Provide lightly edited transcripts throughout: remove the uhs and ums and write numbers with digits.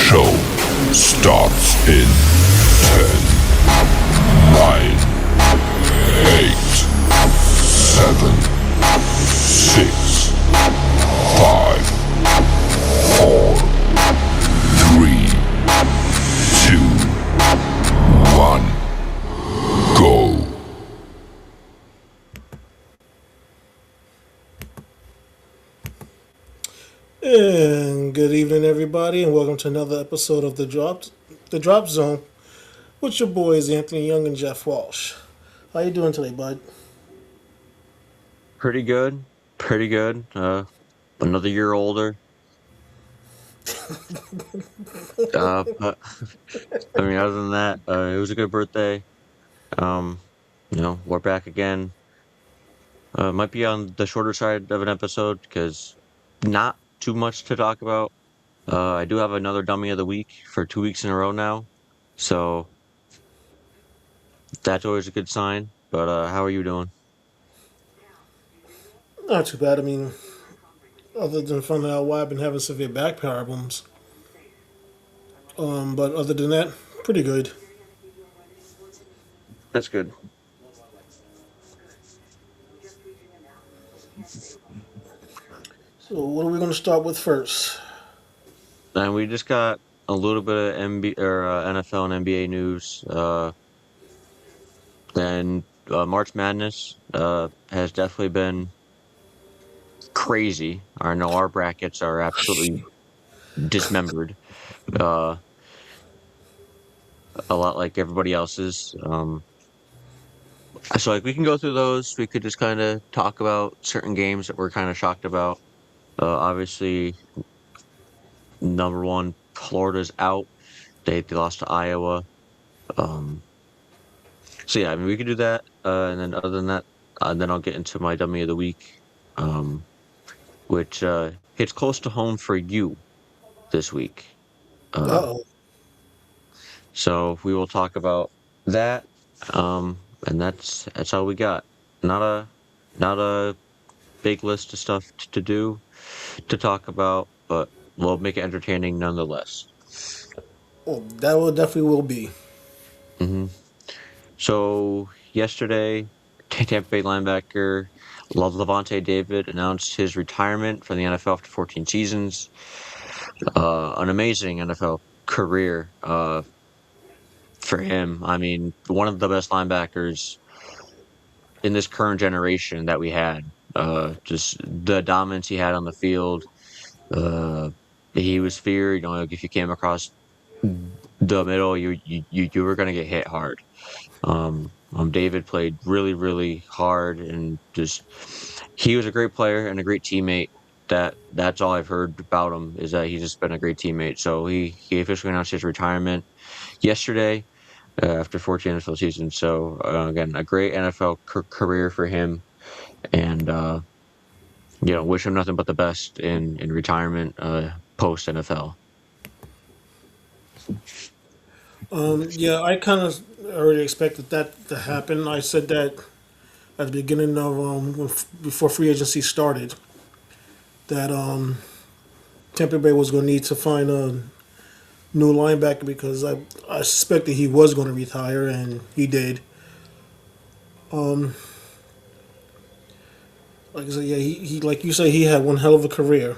show starts in 10, 9, 8, 7, 6, 5, 4, 3, 2, 1, go. And good evening, everybody, and welcome to another episode of the Drop Zone with your boys Anthony Young and Jeff Walsh. How you doing today, bud? Pretty good. Pretty good. Another year older. But I mean, other than that, it was a good birthday. Um, we're back again. Might be on the shorter side of an episode because not too much to talk about. I do have another dummy of the week for 2 weeks in a row now, so that's always a good sign. But how are you doing? Not too bad. I mean, other than finding out why I've been having severe back problems. But other than that, pretty good. That's good. So, what are we going to start with first? And we just got a little bit of NFL and NBA news. Then March Madness has definitely been crazy. I know our brackets are absolutely dismembered, uh, a lot like everybody else's. So like we can go through those. We could just kind of talk about certain games that we're kind of shocked about. Obviously, number one, Florida's out. They lost to Iowa. Um, so yeah, I mean we could do that. And then other than that, then I'll get into my dummy of the week. Which hits close to home for you this week. Uh, Uh-oh. so we will talk about that, and that's all we got. Not a big list of stuff to do to talk about, but we'll make it entertaining nonetheless. Oh, that definitely will be. hmm So yesterday, Tampa Bay linebacker Levante David announced his retirement from the NFL after 14 seasons. An amazing NFL career for him. I mean, one of the best linebackers in this current generation that we had. Just the dominance he had on the field. Uh, he was feared. You know, like if you came across the middle, you were going to get hit hard. David played really, really hard, and just he was a great player and a great teammate. That's all I've heard about him is that he's just been a great teammate. So he officially announced his retirement yesterday after 14 NFL seasons. So again, a great NFL career for him, and wish him nothing but the best in retirement post NFL. Yeah, I kind of already expected that to happen. I said that at the beginning of before free agency started that Tampa Bay was going to need to find a new linebacker because I suspected he was going to retire, and he did. Like I said, yeah, he like you say, he had one hell of a career.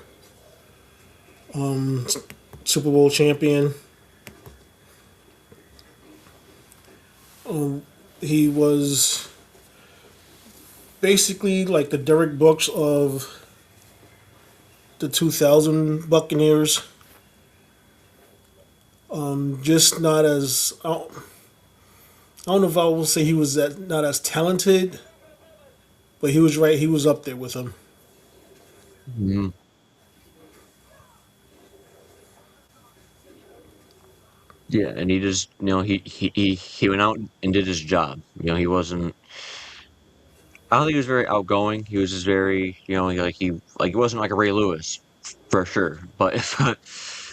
Super Bowl champion. He was basically like the Derek Brooks of the 2000 Buccaneers. Just not as I don't know if I will say he was not as talented, but he was right. He was up there with him. Mhm. Yeah, and he just he went out and did his job. He wasn't. I don't think he was very outgoing. He was just very, he wasn't like a Ray Lewis for sure, but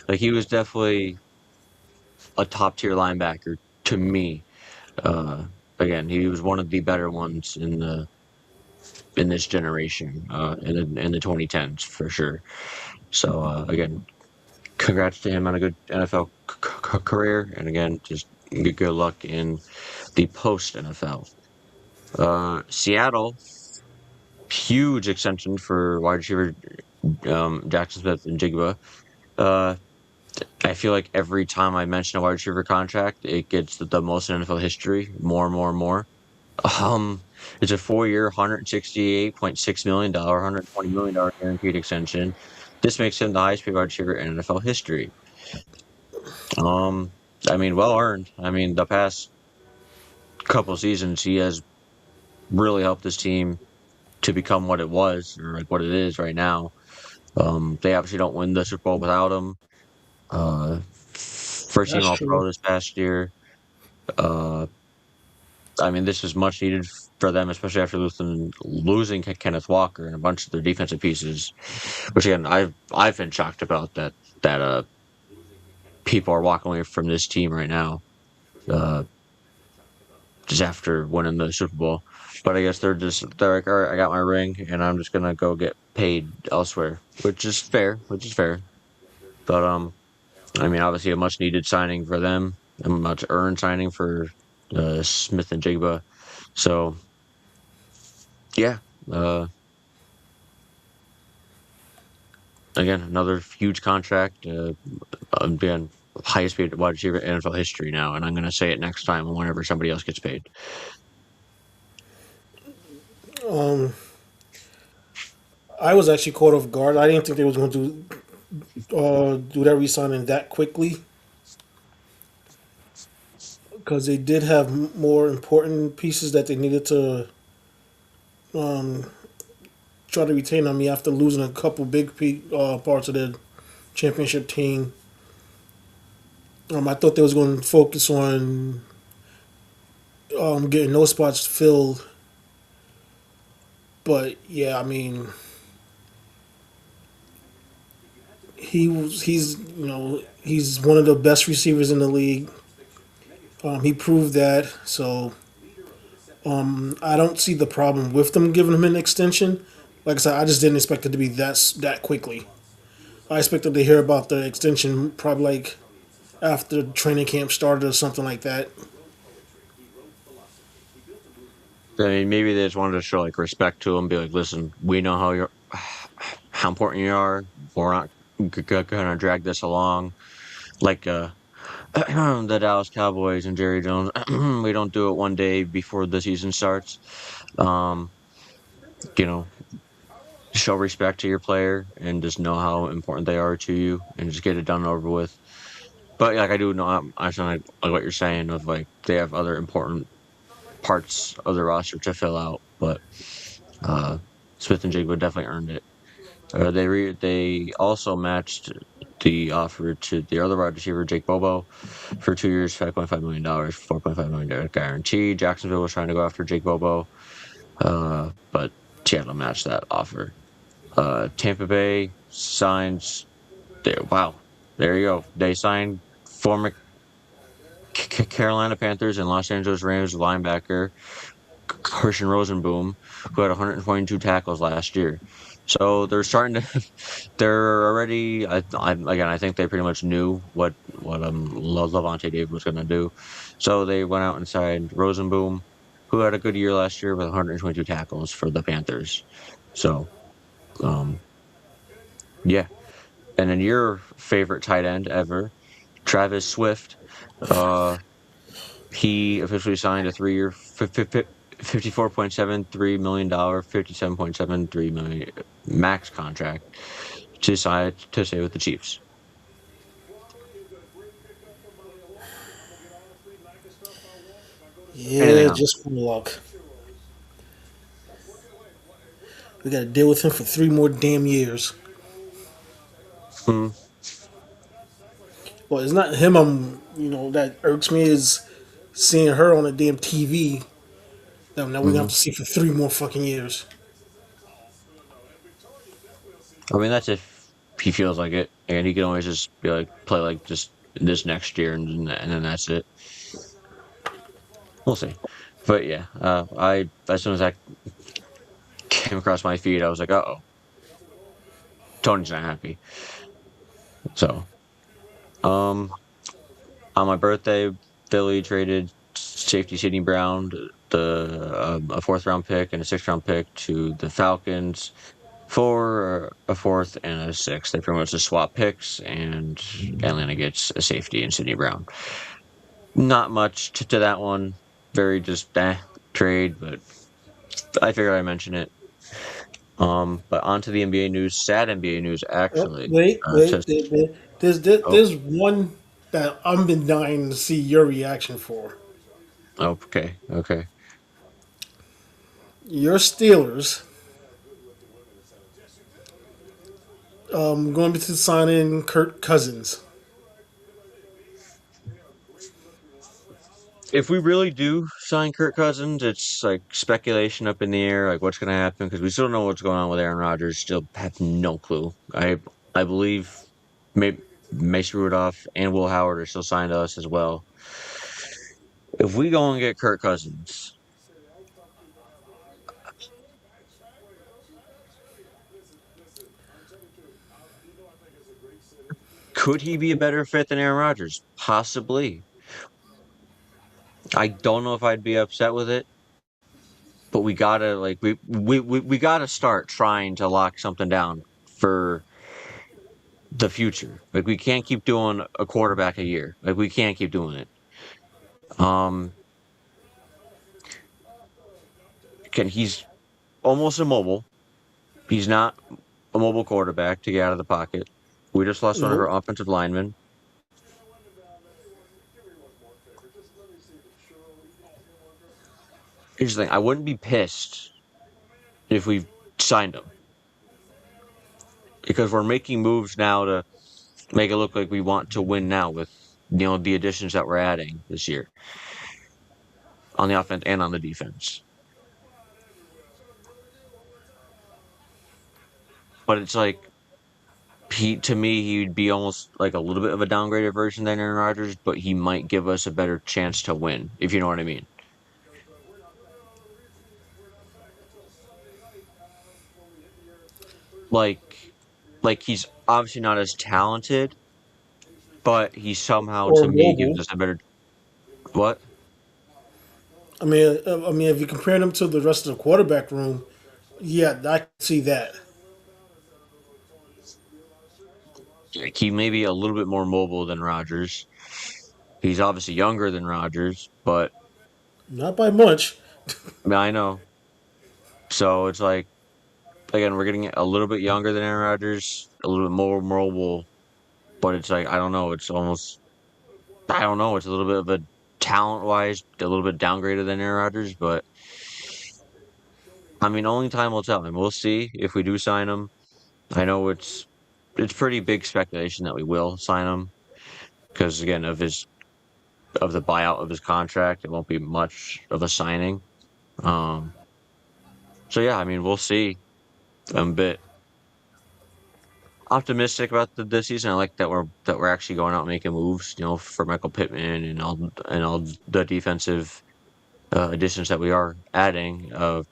like he was definitely a top tier linebacker to me. Uh, Again, he was one of the better ones in this generation, in the 2010s for sure. So again, congrats to him on a good NFL career, and again, just good luck in the post NFL. Seattle, huge extension for wide receiver Jackson Smith and Jigba. Uh, I feel like every time I mention a wide receiver contract, it gets the most in NFL history, more and more and more. Um, it's a 4-year, $168.6 million, $120 million guaranteed extension. This makes him the highest paid wide receiver in NFL history. Um, I mean, well earned. I mean, the past couple seasons, he has really helped this team to become what it was or like what it is right now. They obviously don't win the Super Bowl without him. First team That's All Pro true. this past year. Uh, I mean, this is much needed for them, especially after losing Kenneth Walker and a bunch of their defensive pieces. Which again, I've been shocked about that people are walking away from this team right now, uh, just after winning the Super Bowl. But I guess they're like, all right, I got my ring, and I'm just gonna go get paid elsewhere, which is fair. But I mean, obviously a much needed signing for them, a much earned signing for Smith and Jigba. So yeah, again, another huge contract. Again, highest paid wide receiver in NFL history now, and I'm going to say it next time whenever somebody else gets paid. I was actually caught off guard. I didn't think they was going to do that re-signing that quickly because they did have more important pieces that they needed to try to retain on me after losing a couple big parts of the championship team. I thought they was going to focus on getting those spots filled, but yeah, I mean, he's one of the best receivers in the league. He proved that, so I don't see the problem with them giving him an extension. Like I said, I just didn't expect it to be that quickly. I expected to hear about the extension probably like after training camp started or something like that. I mean, maybe they just wanted to show like respect to him, be like, listen, we know how important you are. We're not gonna drag this along like the Dallas Cowboys and Jerry Jones. We don't do it one day before the season starts. Um, you know, show respect to your player and just know how important they are to you and just get it done and over with. But like I do know, I sound like what you're saying of like they have other important parts of the roster to fill out. But Smith and Jigba definitely earned it. They also matched the offer to the other wide receiver, Jake Bobo, for 2 years, $5.5 million, $4.5 million guarantee. Jacksonville was trying to go after Jake Bobo, but Seattle matched that offer. Tampa Bay signs. There you go. They signed former Carolina Panthers and Los Angeles Rams linebacker Christian Rosenboom, who had 122 tackles last year. So they're starting to. They're already. I think they pretty much knew what Levante David was going to do. So they went out and signed Rosenboom, who had a good year last year with 122 tackles for the Panthers. So, yeah. And then your favorite tight end ever, Travis Swift. He officially signed a 3-year, $54.73 million, $57.73 million max contract to stay with the Chiefs. Anything Yeah, else? just for luck. We got to deal with him for 3 more damn years. Hmm. Well, it's not him. That irks me is seeing her on a damn TV. That now we're gonna have Hmm. to see for 3 more fucking years. I mean, that's if he feels like it, and he can always just be like play like just this next year, and then that's it. We'll see. But yeah, I as soon as that came across my feed, I was like, oh, Tony's not happy. So. Um, on my birthday, Philly traded safety Sidney Brown, a fourth round pick and a sixth round pick to the Falcons for a fourth and a sixth. They pretty much just swap picks, and Atlanta gets a safety in Sidney Brown. Not much to that one. Very just trade, but I figured I'd mention it. But on to the NBA news. Sad NBA news, Oh, actually. wait, wait. Oh, There's one that I've been dying to see your reaction for. okay, okay. Your Steelers going to sign in Kirk Cousins. If we really do sign Kirk Cousins, it's like speculation up in the air, like what's going to happen because we still don't know what's going on with Aaron Rodgers. Still have no clue. I believe Mason Rudolph and Will Howard are still signed to us as well. If we go and get Kirk Cousins, could he be a better fit than Aaron Rodgers? Possibly. I don't know if I'd be upset with it, but we gotta like we gotta start trying to lock something down for the future. Like we can't keep doing a quarterback a year. Like we can't keep doing it. Um, Again, he's almost immobile. He's not a mobile quarterback to get out of the pocket. We just lost one of Nope. our offensive linemen. Here's the thing: I wouldn't be pissed if we signed him because we're making moves now to make it look like we want to win now with the additions that we're adding this year on the offense and on the defense. But it's like he to me he would be almost like a little bit of a downgraded version than Aaron Rodgers, but he might give us a better chance to win, if you know what I mean. Like like he's obviously not as talented, but he somehow Or to me gives mobile. us a better what? I mean, if you compare them to the rest of the quarterback room, yeah, I can see that. Like he may be a little bit more mobile than Rodgers. He's obviously younger than Rodgers, but Not by much. I mean, I know. So it's like again, we're getting a little bit younger than Aaron Rodgers, a little bit more mobile, but it's like I don't know. It's almost I don't know. It's a little bit of a talent wise, a little bit downgraded than Aaron Rodgers, but I mean, only time will tell, and we'll see if we do sign him. I know it's pretty big speculation that we will sign him because again of the buyout of his contract, it won't be much of a signing. Um, so yeah, I mean, we'll see. I'm a bit optimistic about this season. I like that we're actually going out and making moves, for Michael Pittman and all the defensive additions that we are adding.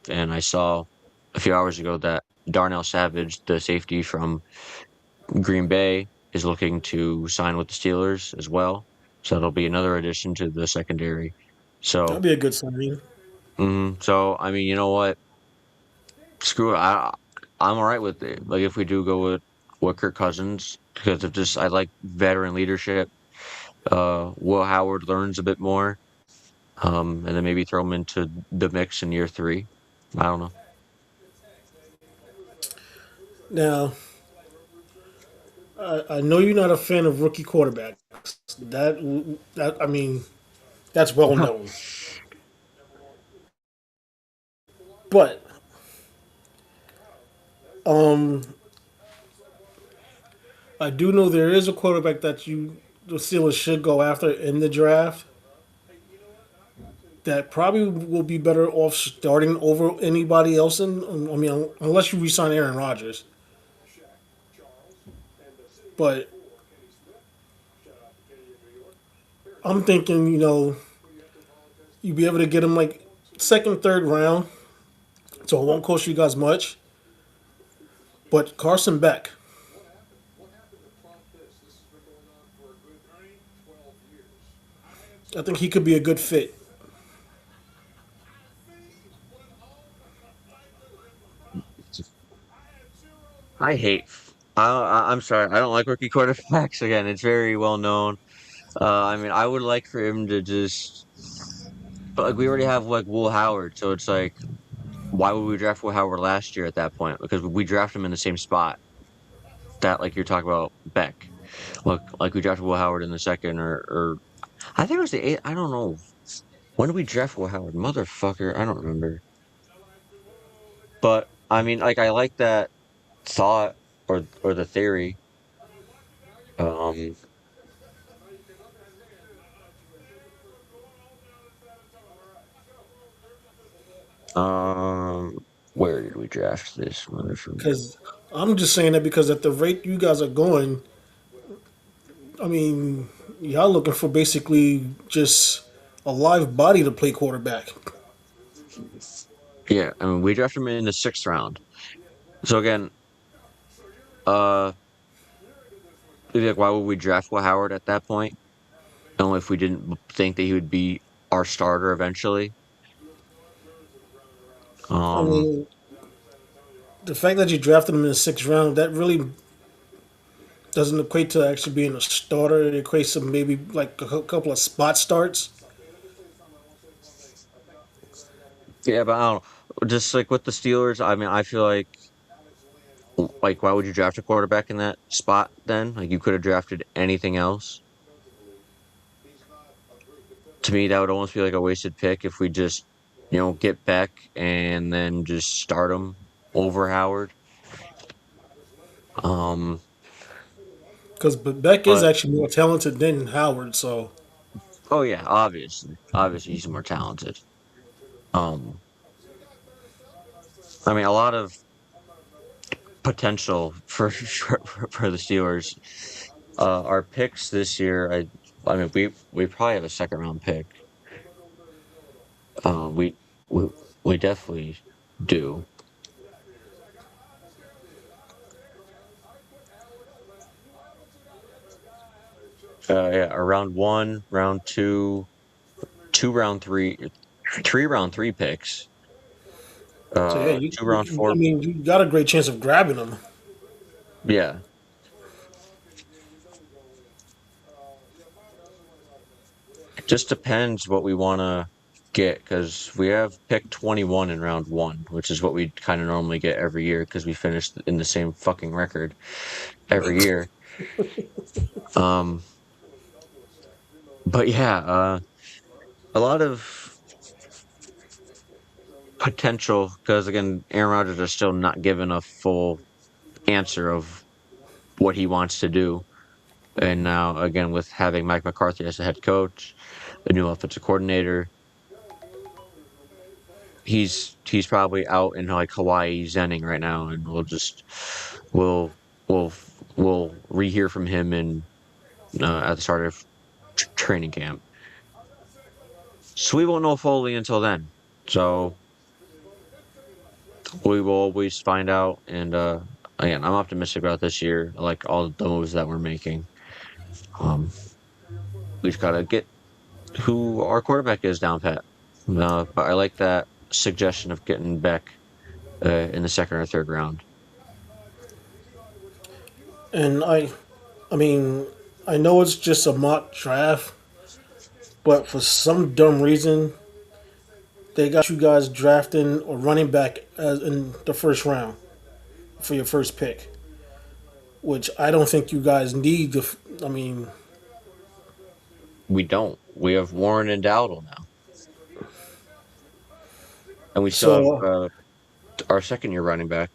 And I saw a few hours ago that Darnell Savage, the safety from Green Bay, is looking to sign with the Steelers as well. So that'll be another addition to the secondary. That'd So, be a good signing. so I mean, you know what? Screw it. I'm all right with it. Like if we do go with Kirk Cousins because of just I like veteran leadership. Will Howard learns a bit more. And then maybe throw him into the mix in year three. I don't know. Now, I know you're not a fan of rookie quarterbacks. That I mean, that's well known. But um, I do know there is a quarterback that the Steelers should go after in the draft. That probably will be better off starting over anybody else. I mean, unless you resign Aaron Rodgers. But I'm thinking, you'd be able to get him like second, third round, so it won't cost you guys much. But Carson Beck, I think he could be a good fit. I hate. I'm sorry. I don't like rookie quarterbacks. Again, it's very well known. I mean, I would like for him to just, but like we already have like Will Howard, so it's like, why would we draft Will Howard last year at that point? Because we drafted him in the same spot that like you're talking about Beck. Look, like we drafted Will Howard in the second, or I think it was the eighth. I don't know. When did we draft Will Howard? Motherfucker, I don't remember. But I mean, like I like that thought or the theory. Um, um, where did we draft this motherfucker? Because I'm just saying that because at the rate you guys are going, I mean, y'all looking for basically just a live body to play quarterback. Yeah, I mean, we drafted him in the sixth round. So again, uh, like, why would we draft Will Howard at that point? Only if we didn't think that he would be our starter eventually. I Um, mean, the fact that you drafted him in the sixth round, that really doesn't equate to actually being a starter. It equates to maybe like a couple of spot starts. yeah, but I don't know. Just like with the Steelers, I mean, I feel like why would you draft a quarterback in that spot then? Like you could have drafted anything else. To me, that would almost be like a wasted pick if we just, get Beck and then just start him over Howard. Um, Because Beck is but actually more talented than Howard, so oh yeah, obviously he's more talented. Um, I mean, a lot of potential for the Steelers. Our picks this year, I mean, we probably have a second round pick. We we we definitely do. Yeah, round one, round two, two round three, three round three picks. yeah, Two round I four. mean, you got a great chance of grabbing him. Yeah, it just depends what we want to get because we have pick 21 in round one, which is what we kind of normally get every year because we finished in the same fucking record every year. Um, but yeah, a lot of potential because again, Aaron Rodgers is still not given a full answer of what he wants to do. And now again, with having Mike McCarthy as the head coach, a new offensive coordinator, he's probably out in like Hawaii zenning right now, and we'll we'll we'll rehear from him in at the start of training camp. So we won't know fully until then. So we will always find out. And again, I'm optimistic about this year. I like all the moves that we're making. Um, we just gotta get who our quarterback is down pat. But I like that suggestion of getting Beck in the second or third round. And I mean, I know it's just a mock draft, but for some dumb reason, they got you guys drafting or running back as in the first round for your first pick, which I don't think you guys need. I mean, We don't. We have Warren and Dowdle now, and we still have so our second year running back.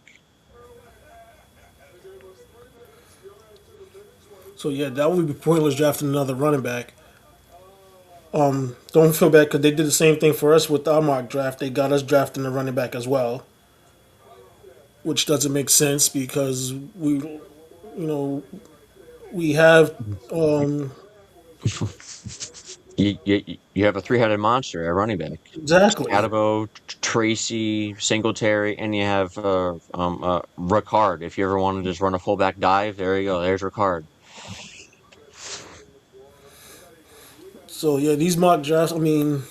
yeah, that would be pointless drafting another running back. Don't feel bad because they did the same thing for us with our mock draft. They got us drafting a running back as well, which doesn't make sense because we have You have a three-headed monster at running back. exactly. Adebo, Tracy, Singletary, and you have Ricard. If you ever want to just run a fullback dive, there you go. There's Ricard. So yeah, these mock drafts. I mean,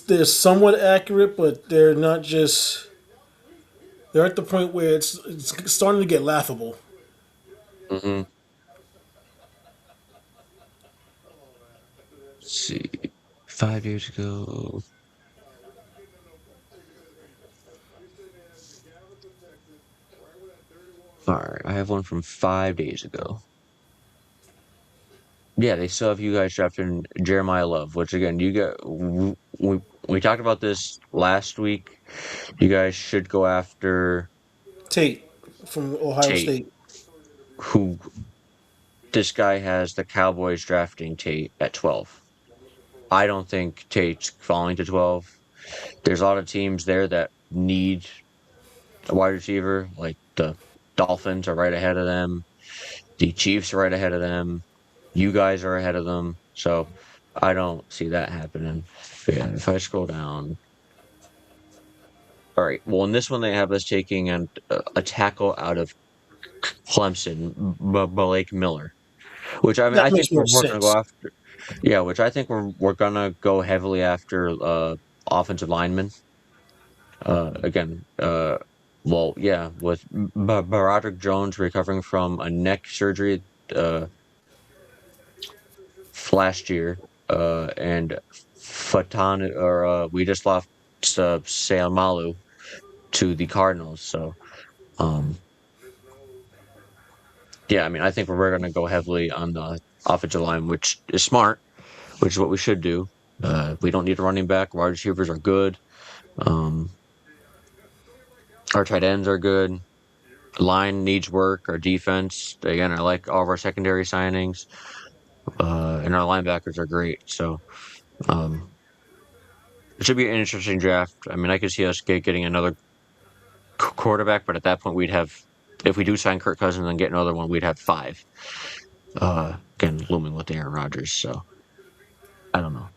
they're somewhat accurate, but they're not just. They're at the point where it's starting to get laughable. Hmm. Let's see. 5 years ago. All right, I have one from 5 days ago. Yeah, they still have you guys drafting Jeremiah Love, which again, we talked about this last week. You guys should go after Tate from Ohio Tate, State. who this guy has the Cowboys drafting Tate at 12. I don't think Tate's falling to 12. There's a lot of teams there that need a wide receiver, like the Dolphins are right ahead of them. The Chiefs are right ahead of them. You guys are ahead of them. So I don't see that happening. Yeah, if I scroll down. All right. Well, in this one, they have us taking a tackle out of Clemson, Blake Miller, which I mean, That I think makes more we're going to go sense. after. Yeah, which I think we're going to go heavily after offensive linemen. Again, well, yeah, with Broderick Jones recovering from a neck surgery uh, last year, and Fatan or we just lost Malu to the Cardinals. So, um, yeah, I mean, I think we're going to go heavily on the offensive line, which is smart, which is what we should do. We don't need a running back. Wide receivers are good. Um, our tight ends are good. Line needs work. Our defense, again, I like all of our secondary signings, and our linebackers are great. So, um, it should be an interesting draft. I mean, I could see us getting another quarterback, but at that point, we'd have, if we do sign Kirk Cousins and get another one, we'd have five. Again, looming with Aaron Rodgers. So I don't know.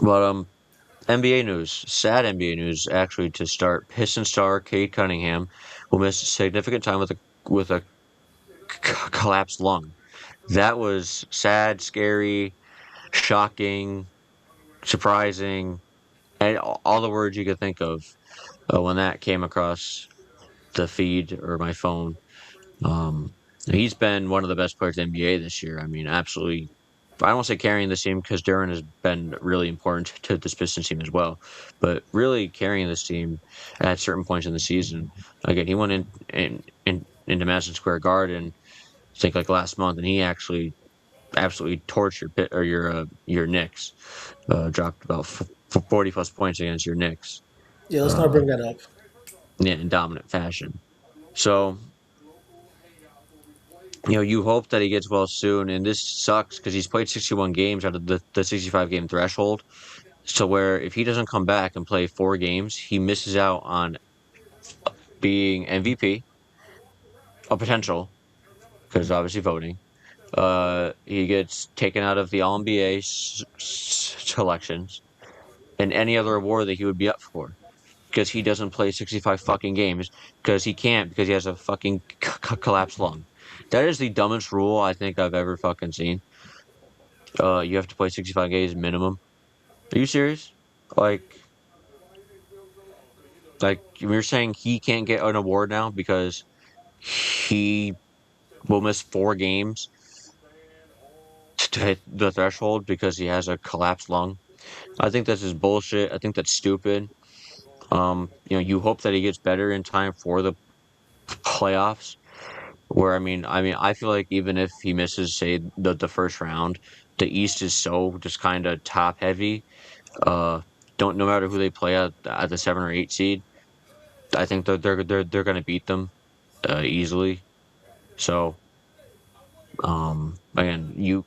But NBA news, sad NBA news actually to start. Pistons star Cade Cunningham will miss significant time with a collapsed lung. That was sad, scary, shocking, surprising, and all the words you could think of when that came across the feed or my phone. Um, he's been one of the best players in the NBA this year. I mean, absolutely. I don't want to say carrying this team because Duran has been really important to this Pistons team as well, but really carrying this team at certain points in the season. Again, he went into Madison Square Garden, I think like last month, and he actually absolutely torched your Knicks. Dropped about 40 plus points against your Knicks. Yeah, let's not Uh, bring that up. yeah, in dominant fashion. So you hope that he gets well soon. And this sucks because he's played 61 games out of the 65 game threshold. So where if he doesn't come back and play 4 games, he misses out on being MVP, a potential, because obviously voting. He gets taken out of the All NBA selections and any other award that he would be up for because he doesn't play 65 fucking games because he can't because he has a fucking collapsed lung. That is the dumbest rule I think I've ever fucking seen. You have to play 65 games minimum. Are you serious? Like, like you're saying he can't get an award now because he will miss 4 games to hit the threshold because he has a collapsed lung. I think this is bullshit. I think that's stupid. You hope that he gets better in time for the playoffs. Where I feel like even if he misses, say, the first round, the East is so just kind of top heavy. Uh, don't no matter who they play at the 7 or 8 seed, I think that they're going to beat them easily. So, again, you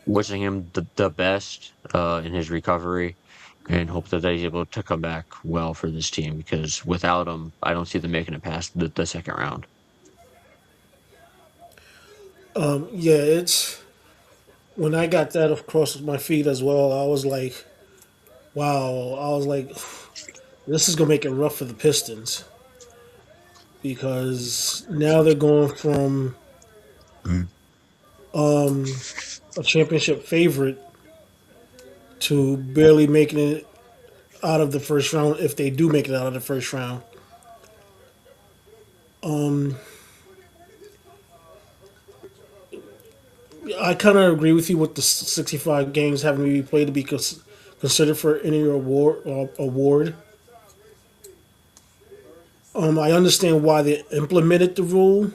wishing him the best in his recovery, and hope that he's able to come back well for this team because without him, I don't see them making it past the second round. Yeah, it's when I got that across my feed as well. I was like, wow. I was like, this is gonna make it rough for the Pistons because now they're going from a championship favorite to barely making it out of the first round if they do make it out of the first round. I kind of agree with you with the 65 games having to be played to be considered for any award. I understand why they implemented the rule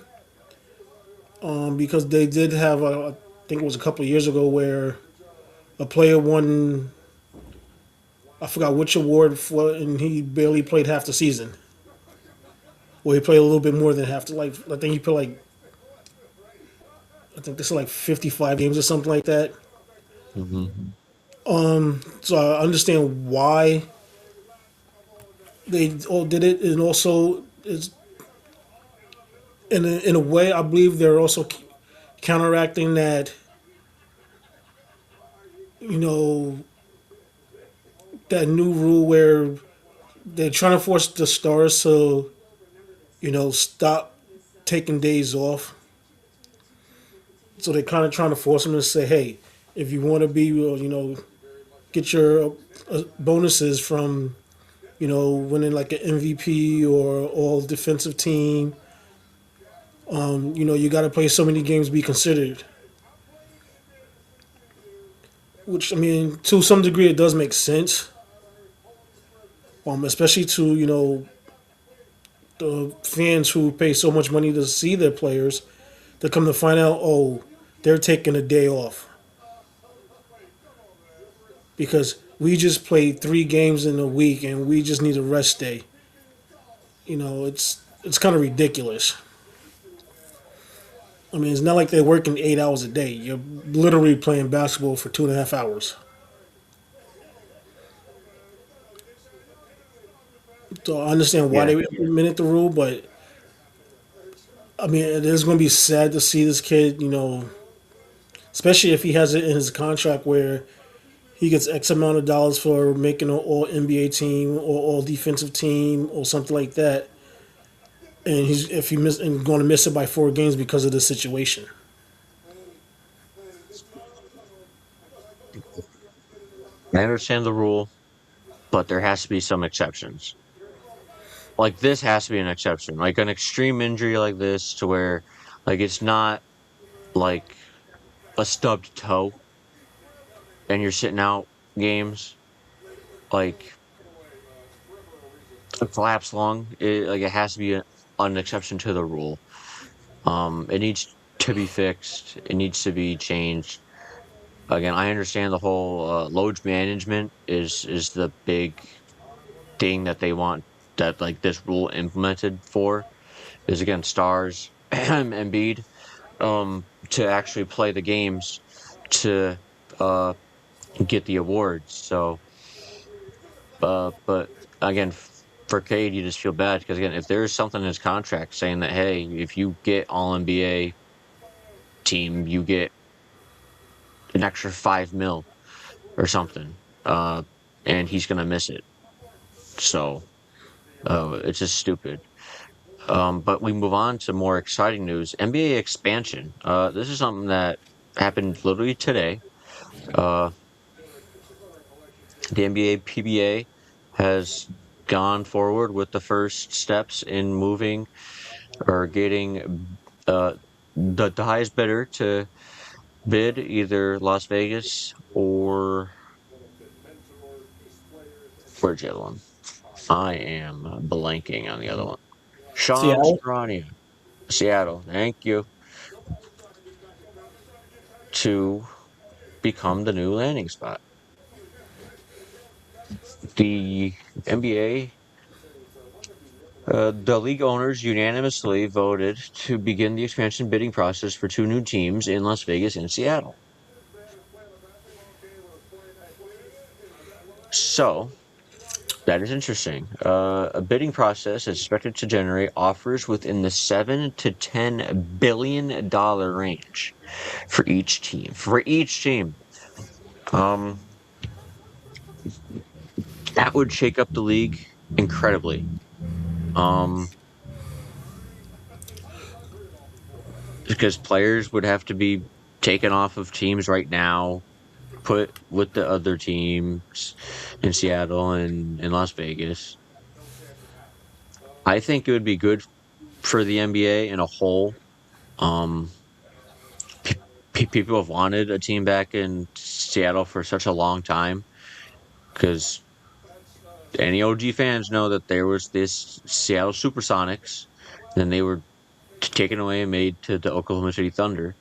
because they did have I think it was a couple of years ago where a player won. I forgot which award for, and he barely played half the season. Well, he played a little bit more than half. I think he played I think this is like 55 games or something like that. Mm-hmm. So I understand why they all did it, and also is in a way I believe they're also counteracting that. You know that new rule where they're trying to force the stars to stop taking days off. So they're kind of trying to force them to say, hey, if you want to be, get your bonuses from, winning like an MVP or all defensive team, you got to play so many games to be considered. Which, I mean, to some degree, it does make sense. Especially to, the fans who pay so much money to see their players, to come to find out, oh, they're taking a day off. Because we just played 3 games in a week and we just need a rest day. It's kind of ridiculous. I mean, it's not like they're working 8 hours a day. You're literally playing basketball for 2.5 hours. So I understand why Yeah. they implemented the rule, but I mean, it is going to be sad to see this kid, especially if he has it in his contract where he gets X amount of dollars for making an all NBA team or all defensive team or something like that. And if he miss and going to miss it by 4 games because of the situation. I understand the rule, but there has to be some exceptions. Like this has to be an exception. Like an extreme injury like this to where like it's not like a stubbed toe and you're sitting out games, like a collapsed lung. It has to be an exception to the rule. It needs to be fixed. It needs to be changed. Again, I understand the whole load management is the big thing that they want that like this rule implemented for is again stars and Embiid to actually play the games to uh, get the awards. So, but again, for Cade, you just feel bad because again, if there is something in his contract saying that hey, if you get All NBA team, you get an extra 5 mil or something, and he's gonna miss it. So, it's just stupid. But we move on to more exciting news. NBA expansion. This is something that happened literally today. Uh, the NBA PBA has gone forward with the first steps in moving or getting the highest bidder to bid either Las Vegas or where's the other one? I am blanking on the other one. Shams Seattle. Charania. Seattle. Thank you. To become the new landing spot. The NBA, the league owners unanimously voted to begin the expansion bidding process for 2 new teams in Las Vegas and Seattle. So, that is interesting. A bidding process is expected to generate offers within the $7 to $10 billion range for each team. For each team, um, that would shake up the league incredibly. Um, because players would have to be taken off of teams right now, put with the other teams in Seattle and in Las Vegas. I think it would be good for the NBA in a whole. Um, People have wanted a team back in Seattle for such a long time because any OG fans know that there was this Seattle Supersonics, and then they were taken away and made to the Oklahoma City Thunder.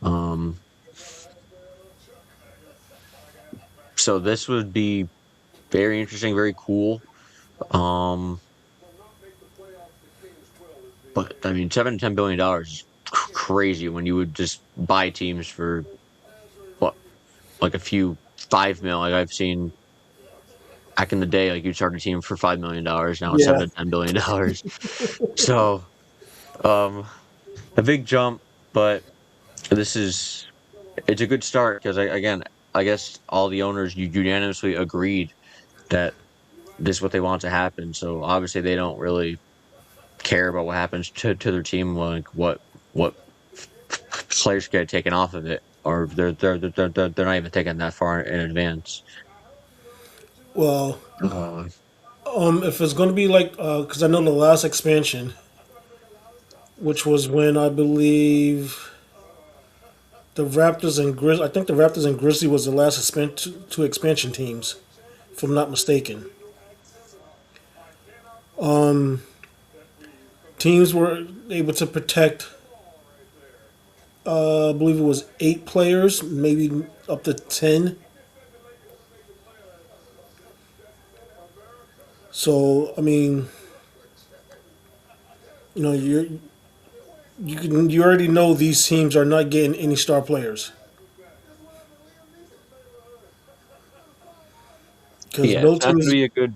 Um, so this would be very interesting, very cool. Um, but I mean, $7 to $10 billion is crazy when you would just buy teams for what, like a few 5 mil. Like I've seen back in the day, like you'd start a team for $5 million. Now it's Yeah. $7 to $10 billion. So, um, a big jump, but it's a good start because again, I guess all the owners unanimously agreed that this is what they want to happen. So obviously they don't really care about what happens to their team, like what players get taken off of it, or they're not even thinking that far in advance. Well, Uh, if it's going to be like, because I know the last expansion, which was when I believe the Raptors and Grizzly, I think the Raptors and Grizzly was the last two expansion teams, if I'm not mistaken. Teams were able to protect, I believe it was 8 players, maybe up to 10. So I mean, you already know these teams are not getting any star players because yeah, no it's not team going to is. be a good.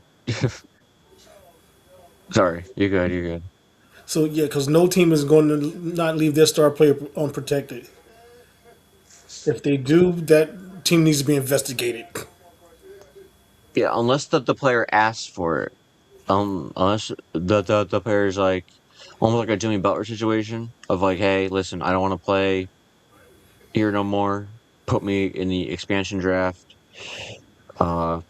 Sorry, you're good. You're good. So yeah, because no team is going to not leave their star player unprotected. If they do, that team needs to be investigated. Yeah, unless the player asks for it. Unless the player's like almost like a Jimmy Butler situation of like, hey, listen, I don't want to play here no more. Put me in the expansion draft. Uh,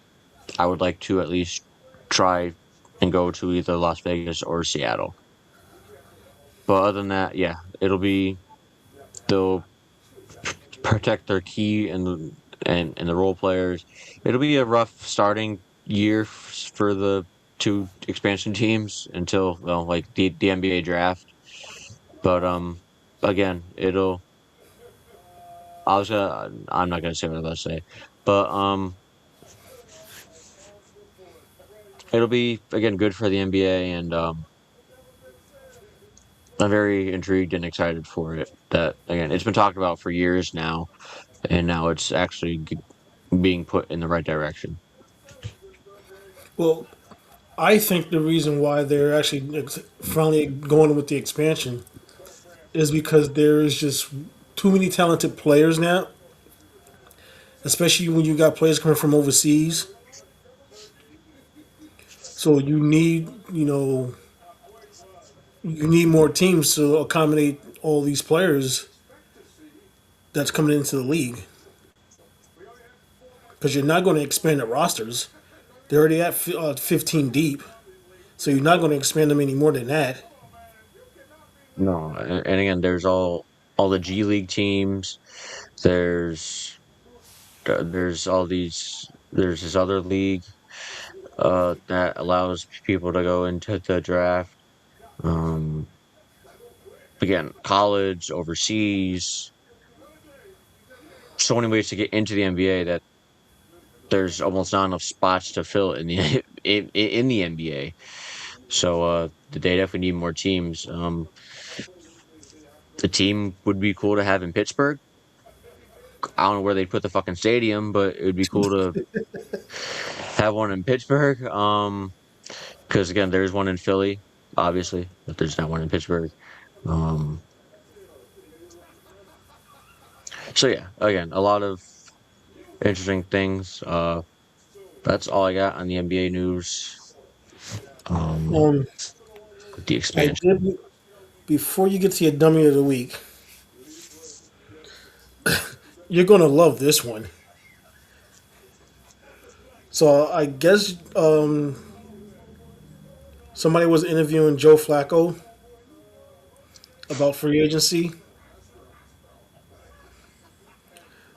I would like to at least try and go to either Las Vegas or Seattle. But other than that, yeah, they'll protect their key and the role players. It'll be a rough starting year for the two expansion teams until well, like the NBA draft. But again, I'm not gonna say what I was about to say, but it'll be again good for the NBA, and I'm very intrigued and excited for it. That again, it's been talked about for years now, and now it's actually being put in the right direction. Well, I think the reason why they're actually finally going with the expansion is because there is just too many talented players now, especially when you got players coming from overseas. So you need more teams to accommodate all these players that's coming into the league. Because you're not going to expand the rosters. They're already at 15 deep, so you're not going to expand them any more than that. No, and again, there's all the G League teams. There's there's this other league that allows people to go into the draft. Um, again, college, overseas, so many ways to get into the NBA that there's almost not enough spots to fill in the in the NBA. So they definitely need more teams. The team would be cool to have in Pittsburgh. I don't know where they'd put the fucking stadium, but it would be cool to have one in Pittsburgh. Because again, there's one in Philly, obviously, but there's not one in Pittsburgh. Um, so yeah, again, a lot of interesting things. That's all I got on the NBA news. Um, The I expansion. did before you get to your dummy of the week. You're gonna love this one. So I guess somebody was interviewing Joe Flacco about free agency.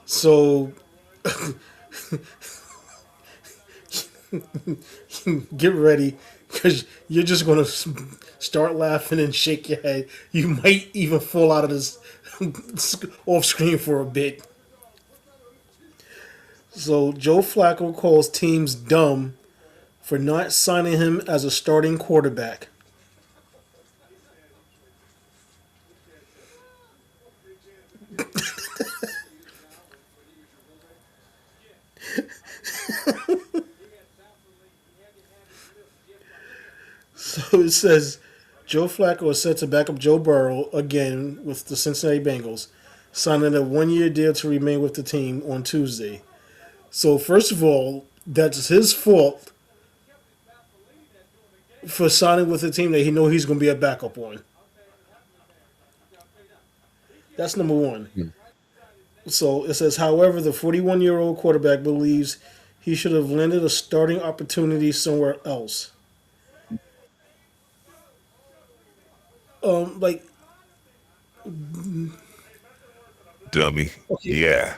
So get ready because you're just gonna start laughing and shake your head. You might even fall out of this off screen for a bit. So Joe Flacco calls teams dumb for not signing him as a starting quarterback. So it says Joe Flacco is set to back up Joe Burrow again with the Cincinnati Bengals, signing a 1 year deal to remain with the team on Tuesday. So first of all, that's his fault for signing with a team that he know he's going to be a backup on. That's number one. So it says, however, the 41-year-old quarterback believes he should have landed a starting opportunity somewhere else. Like, Dummy. okay, Yeah.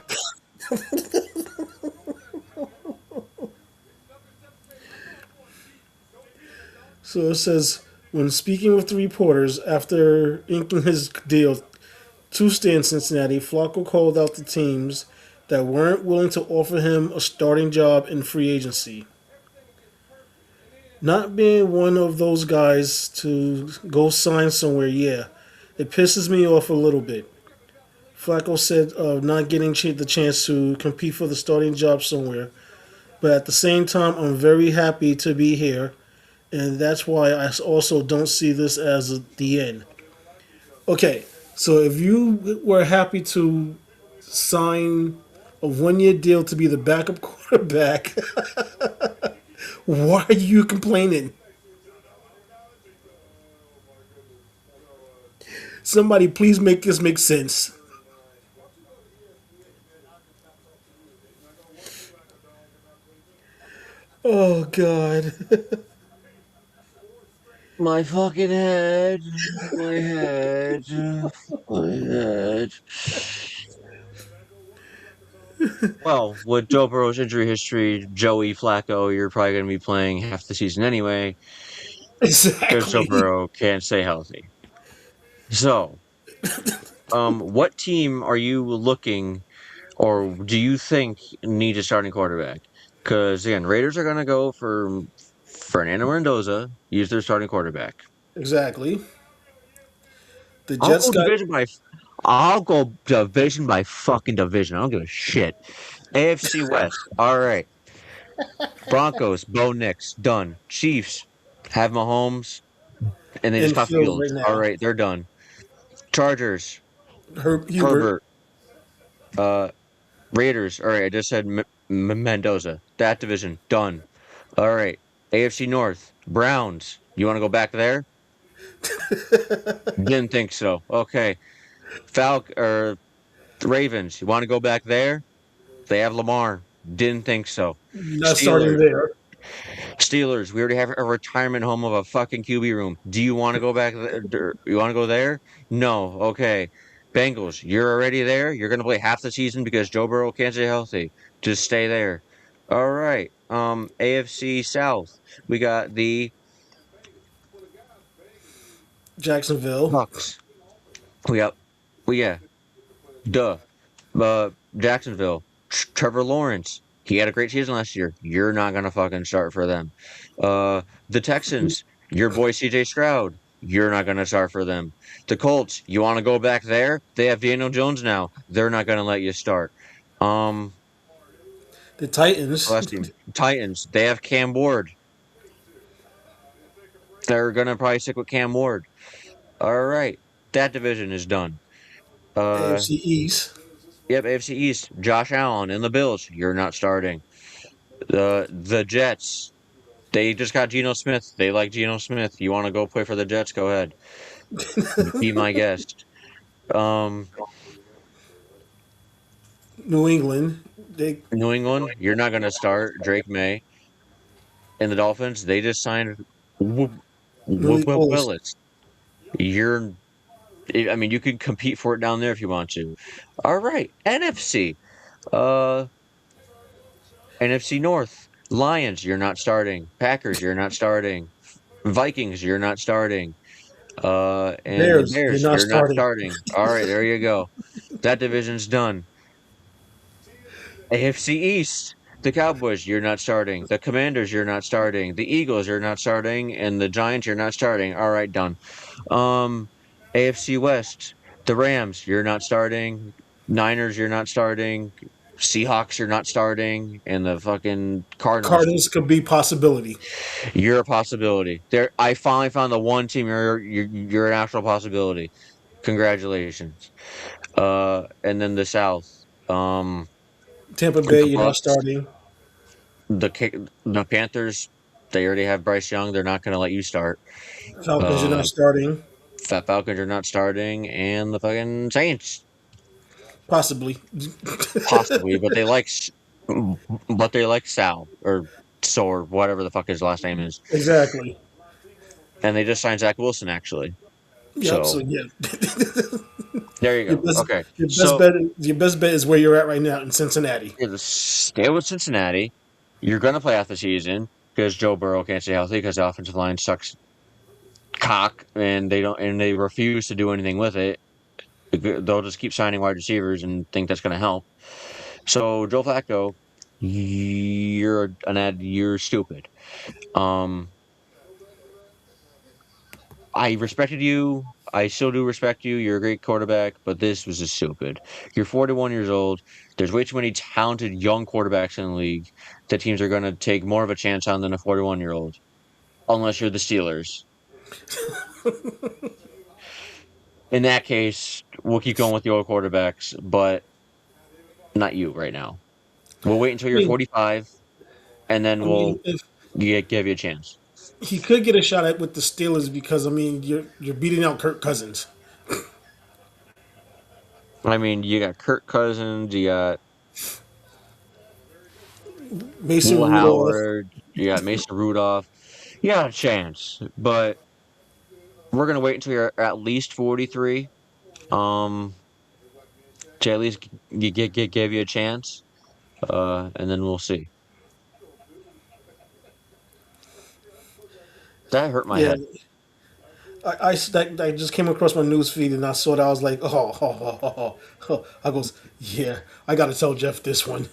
so it says, when speaking with the reporters after inking his deal to stay in Cincinnati, Flacco called out the teams that weren't willing to offer him a starting job in free agency. Not being one of those guys to go sign somewhere, yeah, it pisses me off a little bit. Flacco said of not getting the chance to compete for the starting job somewhere, but at the same time, I'm very happy to be here, and that's why I also don't see this as the end. Okay, so if you were happy to sign a 1 year deal to be the backup quarterback, why are you complaining? Somebody please make this make sense. Oh God. My fucking head. My head. My head. Well, with Joe Burrow's injury history, Joey Flacco, you're probably going to be playing half the season anyway because Joe Exactly. Burrow can't stay healthy. So, what team are you looking or do you think needs a starting quarterback? Because again, Raiders are going to go for Fernando Mendoza, use their starting quarterback. Exactly. The I'll Jets go got division by, I'll go division by fucking division. I don't give a shit. AFC West. All right. Broncos, Bo Nix, done. Chiefs have Mahomes, and they just in got field right Fields. All now. right, they're done. Chargers, Hubert. Herbert, uh, Raiders. All right, I just said Mendoza. That division done. All right, AFC North, Browns. You want to go back there? Didn't think so. Okay, or the Ravens. You want to go back there? They have Lamar. Didn't think so. Not starting Steelers. there. Steelers, we already have a retirement home of a fucking QB room. Do you want to go back there? You want to go there? No. Okay. Bengals, you're already there. You're going to play half the season because Joe Burrow can't stay healthy. Just stay there. All right. AFC South. We got the Jacksonville. Bucks. We got, well, yeah, duh. Jacksonville. Trevor Lawrence. He had a great season last year. You're not gonna fucking start for them. The Texans. Your boy CJ Stroud. You're not gonna start for them. The Colts. You want to go back there? They have Daniel Jones now. They're not gonna let you start. Um, The Titans. last team. Titans. They have Cam Ward. They're gonna probably stick with Cam Ward. All right, that division is done. Uh, AFC East. yep, AFC East. Josh Allen and the Bills. You're not starting. The Jets. They just got Geno Smith. They like Geno Smith. You want to go play for the Jets? Go ahead. Be my guest. Um, New England, they New England, you're not going to start Drake May. And the Dolphins, they just signed Malik Willis. Willis. You're, I mean, you can compete for it down there if you want to. All right, NFC. Uh, NFC North. Lions, you're not starting. Packers, you're not starting. Vikings, you're not starting. And the Bears, you're Bears, not you're not starting. starting. All right, there you go. That division's done. AFC East, the Cowboys, you're not starting. The Commanders, you're not starting. The Eagles, you're not starting. And the Giants, you're not starting. All right, done. Um, AFC West, the Rams, you're not starting. Niners, you're not starting. Seahawks, you're not starting. And the fucking Cardinals, Cardinals could be possibility. you're a possibility. There, I finally found the one team you're an actual possibility. Congratulations. And then the South. Tampa Bay, The you're not Bucks, starting. the Panthers, they already have Bryce Young. They're not going to let you start. Falcons, you're not Uh, starting. Fat Falcons are not starting, and the fucking Saints Possibly. possibly, but they like Sal or So or whatever the fuck his last name is, Exactly. and they just signed Zach Wilson actually. Yep. So So yeah, there you your go. best Okay, your best so bet your best bet is where you're at right now in Cincinnati. you're stay with Cincinnati. You're going to play out the season because Joe Burrow can't stay healthy because the offensive line sucks cock, and they refuse to do anything with it. They'll just keep signing wide receivers and think that's going to help. So Joe Flacco, you're stupid. Um, I respected you. I still do respect you. You're a great quarterback, but this was just stupid. You're 41 years old. There's way too many talented young quarterbacks in the league that teams are going to take more of a chance on than a 41-year-old, unless you're the Steelers. In that case, we'll keep going with the old quarterbacks, but not you right now. We'll wait until I you're mean, 45, and then I we'll mean, if give you a chance. he could get a shot at with the Steelers because I mean you're beating out Kirk Cousins, I mean, you got Kirk Cousins, you got Mason Will Rudolph. Howard, you got Mason Rudolph. You got a chance, but we're gonna wait until you're at least 43. Um, to at least give you a chance. And then we'll see. That hurt my Yeah, head. I just came across my news feed and I saw that I was like, I goes, yeah, I got to tell Jeff this one.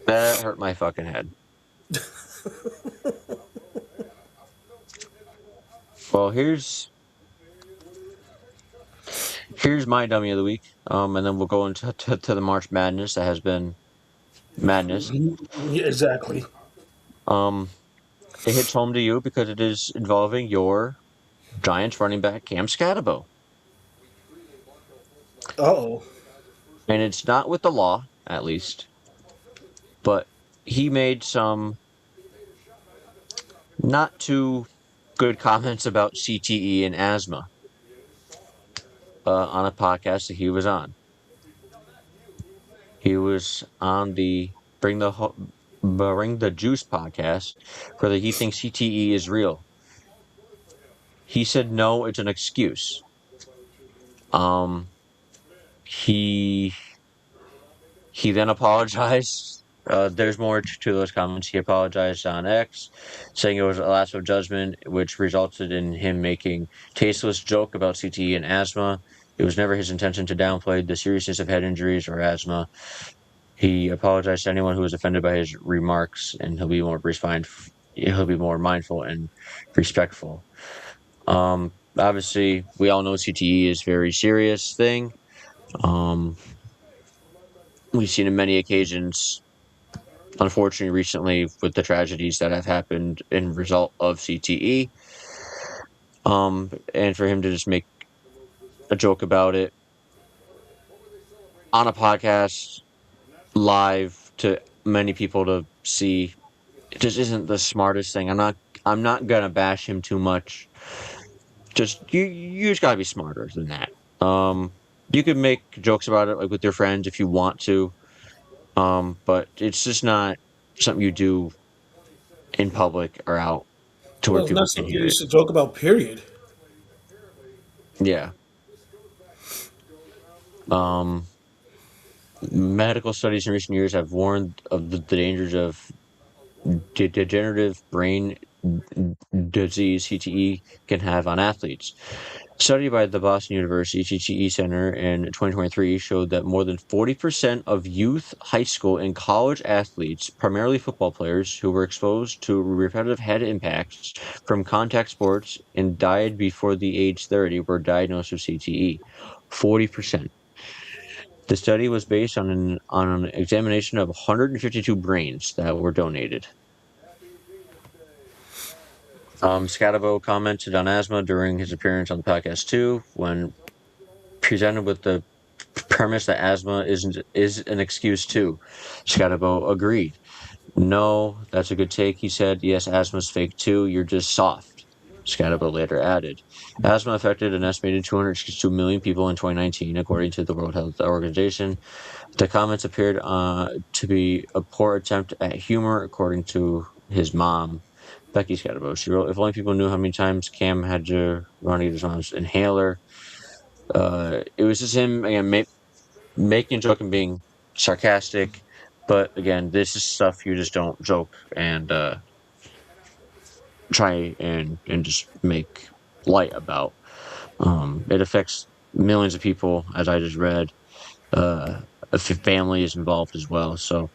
That hurt my fucking head. Well, here's my dummy of the week. And then we'll go into to the March Madness that has been madness. Yeah, exactly. Um, it hits home to you because it is involving your Giants running back Cam Scatabo, Oh, and it's not with the law, at least, but he made some not too good comments about CTE and asthma on a podcast that he was on. He was on the Bring the Juice podcast, whether he thinks CTE is real. He said no, it's an excuse. Um, he he then apologized. There's more to those comments. He apologized on X, saying it was a lapse of judgment, which resulted in him making tasteless joke about CTE and asthma. It was never his intention to downplay the seriousness of head injuries or asthma. He apologized to anyone who was offended by his remarks, and he'll be more refined. He'll be more mindful and respectful. Obviously, we all know CTE is a very serious thing. Um, we've seen it many occasions, unfortunately, recently with the tragedies that have happened in result of CTE. And for him to just make a joke about it on a podcast live to many people to see, it just isn't the smartest thing. I'm not gonna bash him too much. Just you just gotta be smarter than that. you could make jokes about it like with your friends if you want to, but it's just not something you do in public or out to where Well, it's people not can something hear you it. should joke about. Period. Yeah. Um, Medical studies in recent years have warned of the dangers of degenerative brain disease (CTE) can have on athletes. A study by the Boston University CTE Center in 2023 showed that more than 40% of youth, high school, and college athletes, primarily football players, who were exposed to repetitive head impacts from contact sports and died before the age 30 were diagnosed with CTE. 40%. The study was based on an examination of 152 brains that were donated. Scatabo commented on asthma during his appearance on the podcast too, when presented with the premise that asthma is an excuse too. Scatabo agreed. No, that's a good take. He said, yes, asthma's fake too. You're just soft. Scatabo later added. Asthma affected an estimated 262 million people in 2019, according to the World Health Organization. The comments appeared to be a poor attempt at humor, according to his mom, Becky Scatabo. She wrote, if only people knew how many times Cam had to run to get his mom's inhaler. It was just him, again, making a joke and being sarcastic. But again, this is stuff you just don't joke and try and just make light about. It affects millions of people, as I just read. Family is involved as well. So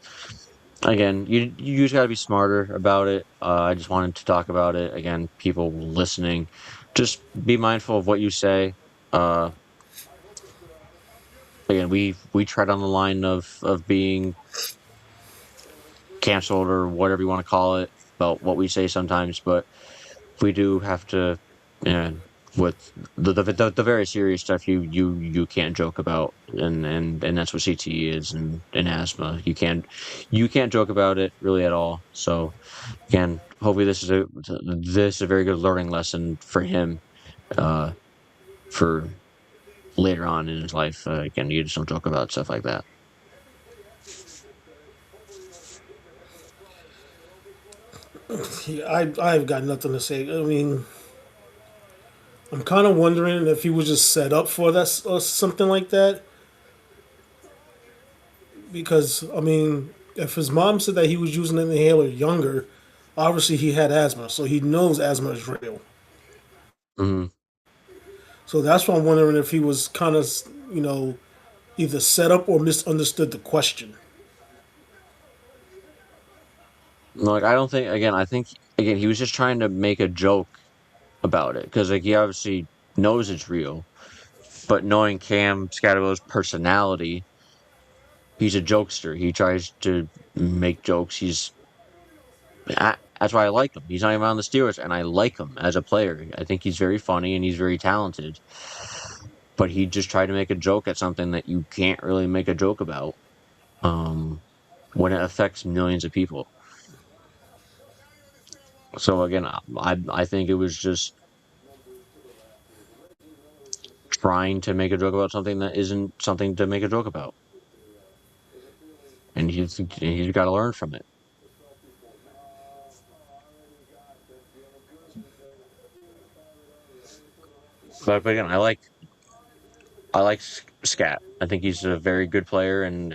again, you just got to be smarter about it. I just wanted to talk about it. Again, people listening, just be mindful of what you say. Uh, Again, we tread on the line of being canceled or whatever you want to call it about what we say sometimes, but we do have to, and with the very serious stuff you can't joke about, and that's what CTE is, and asthma. You can't joke about it really at all. So again, hopefully this is a very good learning lesson for him, uh, for later on in his life. Again, you just don't joke about stuff like that. Yeah, I've got nothing to say. I mean, I'm kind of wondering if he was just set up for that or something like that. Because I mean, if his mom said that he was using an inhaler younger, obviously he had asthma, so he knows asthma is real. Hmm. So that's why I'm wondering if he was kind of, either set up or misunderstood the question. Like I don't think again. I think again he was just trying to make a joke about it because like he obviously knows it's real, but knowing Cam Scadable's personality, he's a jokester. He tries to make jokes. That's why I like him. He's not even on the Steelers, and I like him as a player. I think he's very funny and he's very talented. But he just tried to make a joke at something that you can't really make a joke about, um, when it affects millions of people. So again, I think it was just trying to make a joke about something that isn't something to make a joke about, and he's got to learn from it. But again, I like Scat. I think he's a very good player, and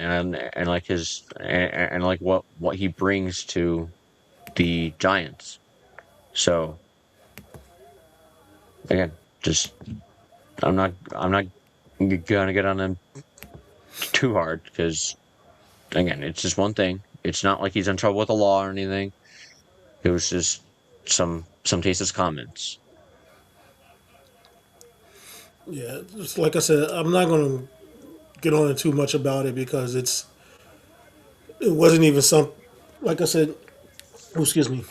like and like what he brings to the Giants. So again, just I'm not gonna get on him too hard because again, it's just one thing. It's not like he's in trouble with the law or anything. It was just some tasteless comments. Yeah, just like I said, I'm not going to get on it too much about it because it wasn't even some. Like I said, oh, excuse me.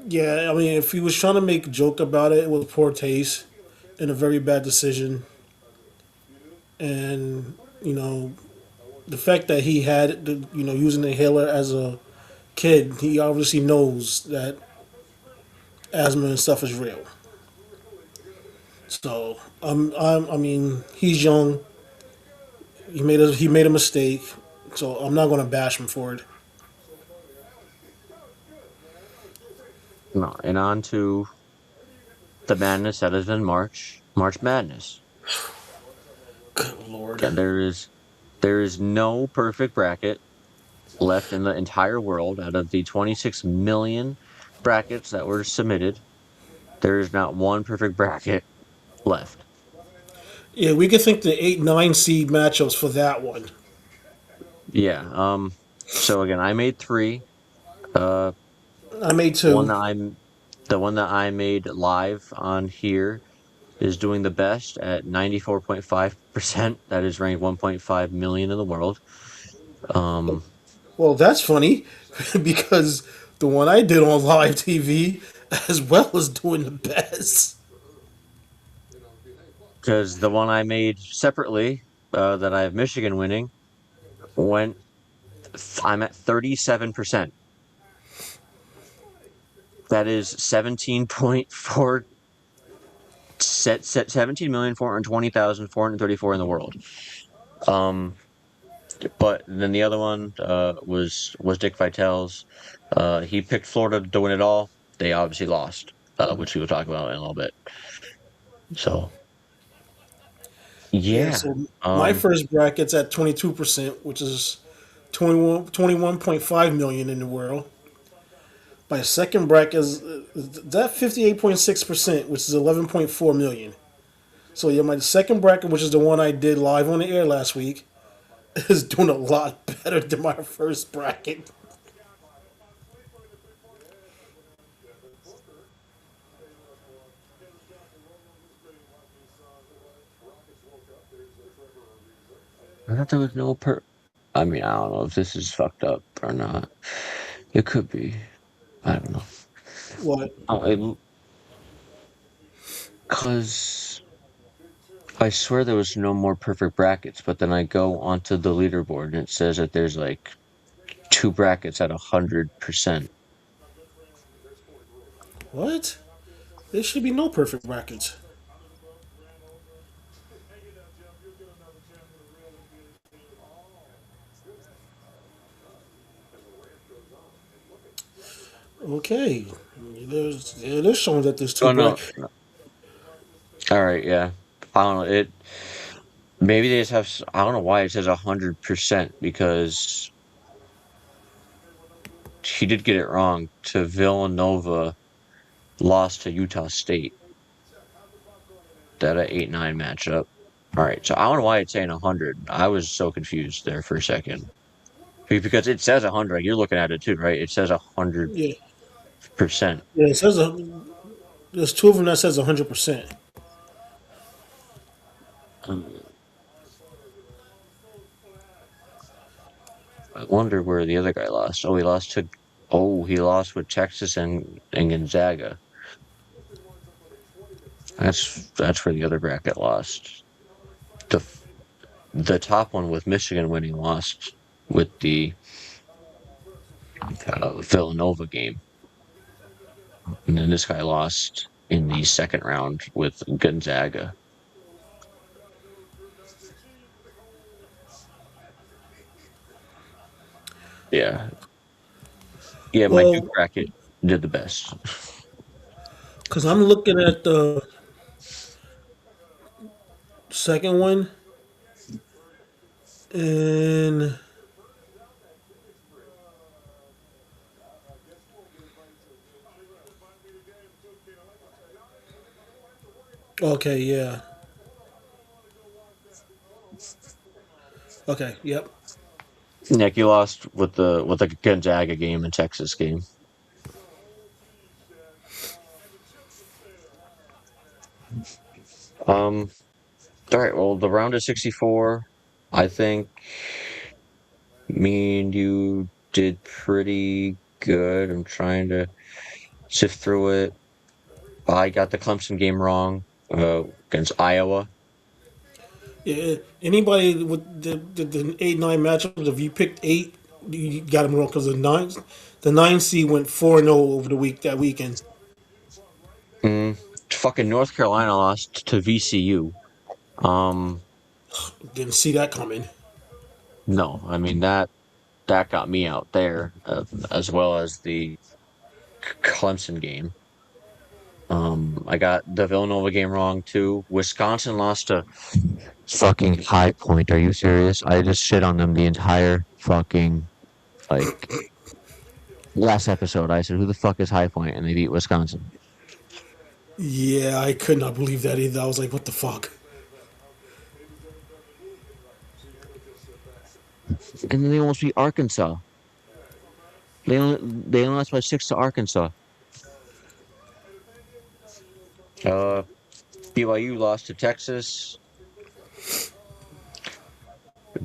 Yeah, I mean, if he was trying to make a joke about it, it was poor taste and a very bad decision. And the fact that he had using the inhaler as a kid, he obviously knows that asthma and stuff is real. So I mean, he's young. He made a mistake. So I'm not going to bash him for it. No, and on to the madness that has been March Madness. Good Lord. Again, there is no perfect bracket left in the entire world. Out of the 26 million brackets that were submitted, there is not one perfect bracket left. Yeah, we could think the 8-9 seed matchups for that one. Yeah. So again, I made three. Uh, I made one two. that I'm the one that I made live on here is doing the best at 94.5%. That is ranked 1.5 million in the world. Um, Well, that's funny because the one I did on live TV as well is doing the best. because the one I made separately, that I have Michigan winning, went. I'm at 37%. That is 17.4 set 17,420,434 in the world. Um, but then the other one was Dick Vitale's. He picked Florida to win it all. They obviously lost, which we will talk about in a little bit. So Yeah, yeah, so my um, first bracket's at 22%, which is 21.5 million in the world. My second bracket is that 58.6%, which is 11.4 million. So yeah, my second bracket, which is the one I did live on the air last week, is doing a lot better than my first bracket. I thought there was no per. I mean, I don't know if this is fucked up or not. It could be. I don't know. What? Oh, because I swear there was no more perfect brackets, but then I go onto the leaderboard and it says that there's like two brackets at 100%. What? There should be no perfect brackets. Okay. It is showing that there's two Oh no. brackets. All right, yeah. I don't know. It maybe they just have. I don't know why it says 100% because he did get it wrong. To Villanova lost to Utah State. That a 8-9 matchup. All right, so I don't know why it's saying 100. I was so confused there for a second because it says 100. Like, you're looking at it too, right? It says 100%. Yeah. Yeah, it says there's two of them that says 100%. I wonder where the other guy lost. Oh, he lost to. Oh, he lost with Texas and Gonzaga. That's where the other bracket lost. The the top one with Michigan winning lost with the Villanova game, and then this guy lost in the second round with Gonzaga. Yeah, yeah. My Duke Well, bracket did the best. because I'm looking at the second one, and okay, yeah, okay, yep. Nick, you lost with the Gonzaga game and Texas game. Um. All right. Well, the round of 64. I think me and you did pretty good. I'm trying to sift through it. I got the Clemson game wrong against Iowa. Yeah, anybody with the 8-9 matchups, if you picked eight, you got them wrong because the nine seed went 4-0 over the week that weekend. Mm, fucking North Carolina lost to VCU. Didn't see that coming. No, I mean that got me out there, as well as the Clemson game. I got the Villanova game wrong too. Wisconsin lost to fucking High Point. Are you serious? I just shit on them the entire fucking like last episode. I said, "Who the fuck is High Point?" And they beat Wisconsin. Yeah, I could not believe that either. I was like, what the fuck? And then they almost beat Arkansas. They only lost by 6 to Arkansas. Uh, BYU lost to Texas.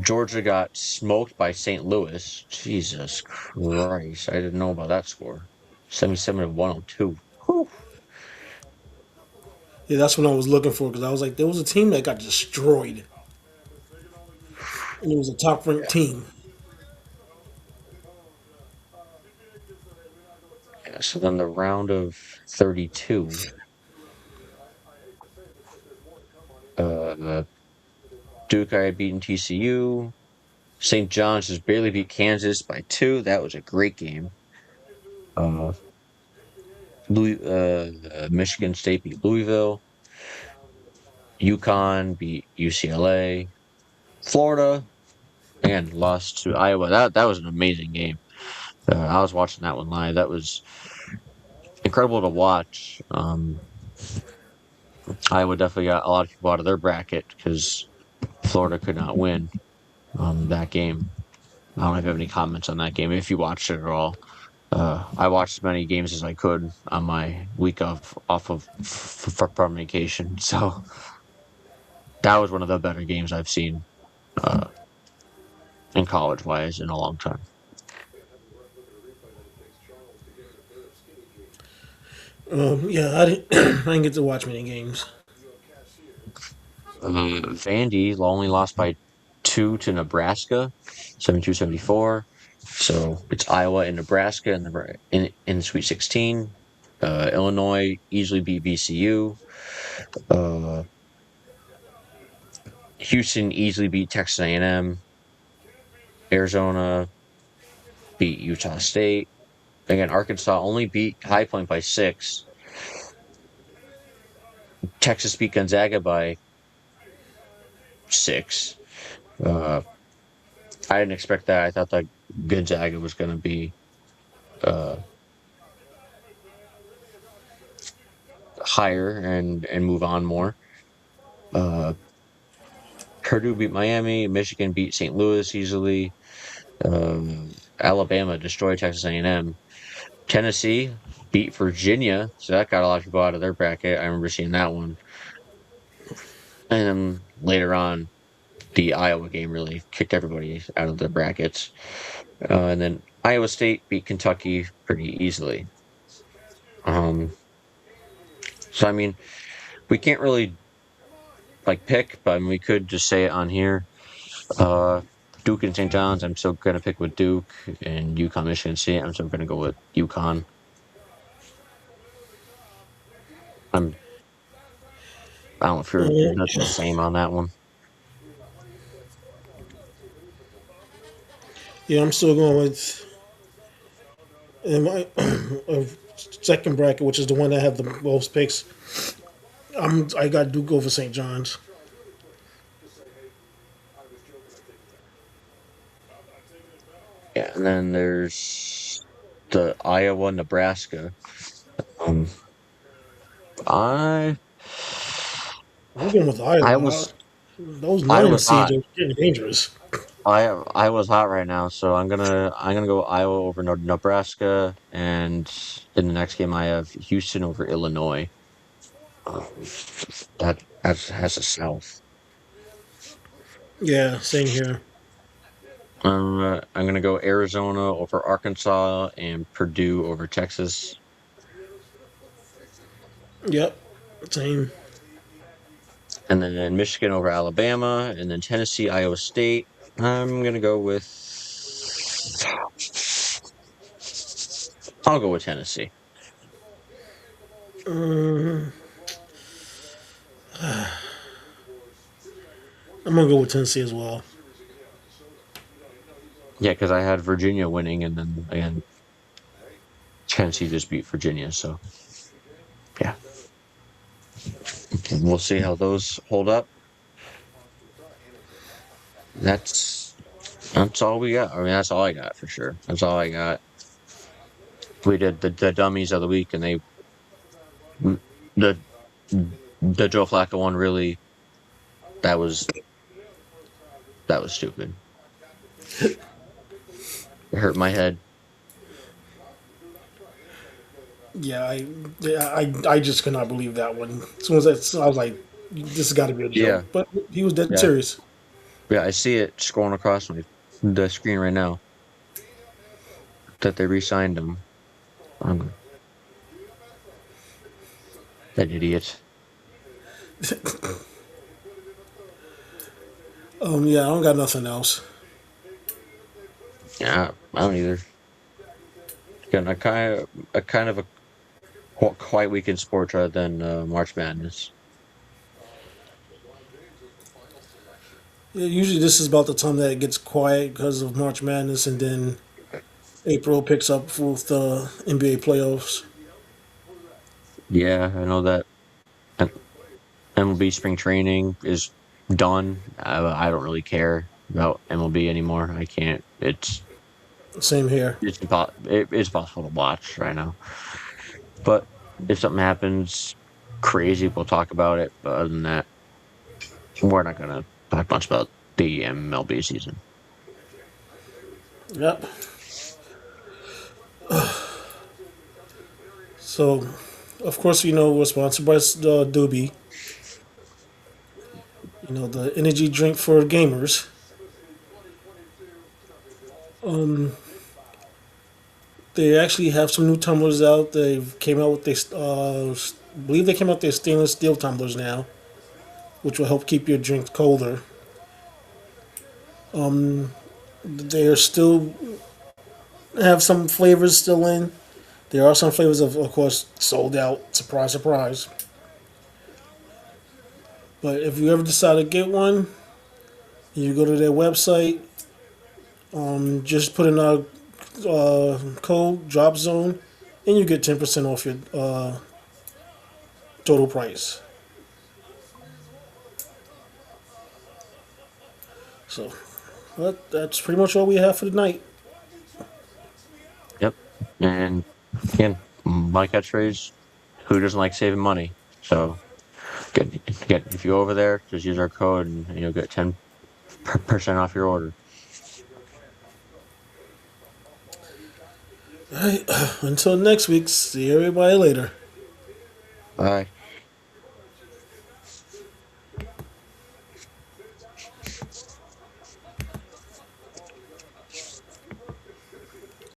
Georgia got smoked by St. Louis. Jesus Christ. I didn't know about that score. 77 to 102. Whew. Yeah, that's what I was looking for because I was like, there was a team that got destroyed, and it was a top ranked team. Yeah, so then the round of 32. Duke I had beaten TCU. St. John's just barely beat Kansas by 2. That was a great game. Uh, Michigan State beat Louisville. UConn beat UCLA. Florida and lost to Iowa. That was an amazing game. I was watching that one live. That was incredible to watch. Iowa definitely got a lot of people out of their bracket because Florida could not win that game. I don't know if you have any comments on that game if you watched it at all. I watched as many games as I could on my week off of from vacation. So that was one of the better games I've seen in college wise in a long time. Yeah, I didn't, I didn't get to watch many games. Vandy only lost by 2 to Nebraska, 72-74. So it's Iowa and Nebraska in the Sweet 16. Illinois easily beat VCU. Houston easily beat Texas A&M. Arizona beat Utah State. Again, Arkansas only beat High Point by 6. Texas beat Gonzaga by 6. I didn't expect that. I thought that Gonzaga was going to be higher and move on more. Purdue beat Miami. Michigan beat St. Louis easily. Alabama destroyed Texas A&M. Tennessee beat Virginia, so that got a lot of people out of their bracket. I remember seeing that one. And then later on, the Iowa game really kicked everybody out of the brackets. And then Iowa State beat Kentucky pretty easily. So I mean, we can't really pick, but I mean, we could just say it on here. Duke and St. John's, I'm still gonna pick with Duke, and UConn, Michigan State, I'm still gonna go with UConn. I don't know if you're that's the same on that one. Yeah, I'm still going with in my second bracket, which is the one that have the most picks. I got Duke over St. John's. Yeah, and then there's the Iowa, Nebraska. I I'm going with Iowa. I was Those I nine was seeds hot. are getting dangerous. I was hot right now, so I'm gonna go Iowa over Nebraska, and in the next game I have Houston over Illinois. That has a South. Yeah, same here. I'm gonna go Arizona over Arkansas and Purdue over Texas. Yep, same. And then Michigan over Alabama, and then Tennessee, Iowa State. I'm gonna go with. I'll go with Tennessee. I'm gonna go with Tennessee as well. Yeah, because I had Virginia winning, and then again, Tennessee just beat Virginia. So yeah, we'll see how those hold up. That's that's all we got. I mean, that's all I got for sure. That's all I got. We did the dummies of the week, and the the Joe Flacco one really that was that was stupid. It hurt my head. I just could not believe that one. As soon as I was like, this has got to be a Yeah, joke. But he was dead yeah, serious. yeah. I see it scrolling across the screen right now that they re-signed him. Um, that idiot. Yeah, I don't got nothing else. Yeah, I don't either. Again, a kind of a quite week in sports rather than March Madness. Yeah, usually this is about the time that it gets quiet because of March Madness, and then April picks up with the NBA playoffs. Yeah, I know that. And MLB spring training is done. I don't really care about MLB anymore. I can't. Same here. It's impossible to watch right now. But if something happens crazy, we'll talk about it. But other than that, we're not gonna talk much about the MLB season. Yep. So, of course, we're sponsored by Doobie. The energy drink for gamers. They actually have some new tumblers out. They've came out with I believe they came out with their stainless steel tumblers now, which will help keep your drink colder. They are still have some flavors still in. There are some flavors of course, sold out. Surprise, surprise. But if you ever decide to get one, you go to their website. Just put in a code DropZone, and you get 10% off your total price. So that's pretty much all we have for tonight. Yep. And again, my catchphrase: Who doesn't like saving money? So, if you go over there, just use our code, and you'll get 10% off your order. All right. Until next week. See everybody later. Bye.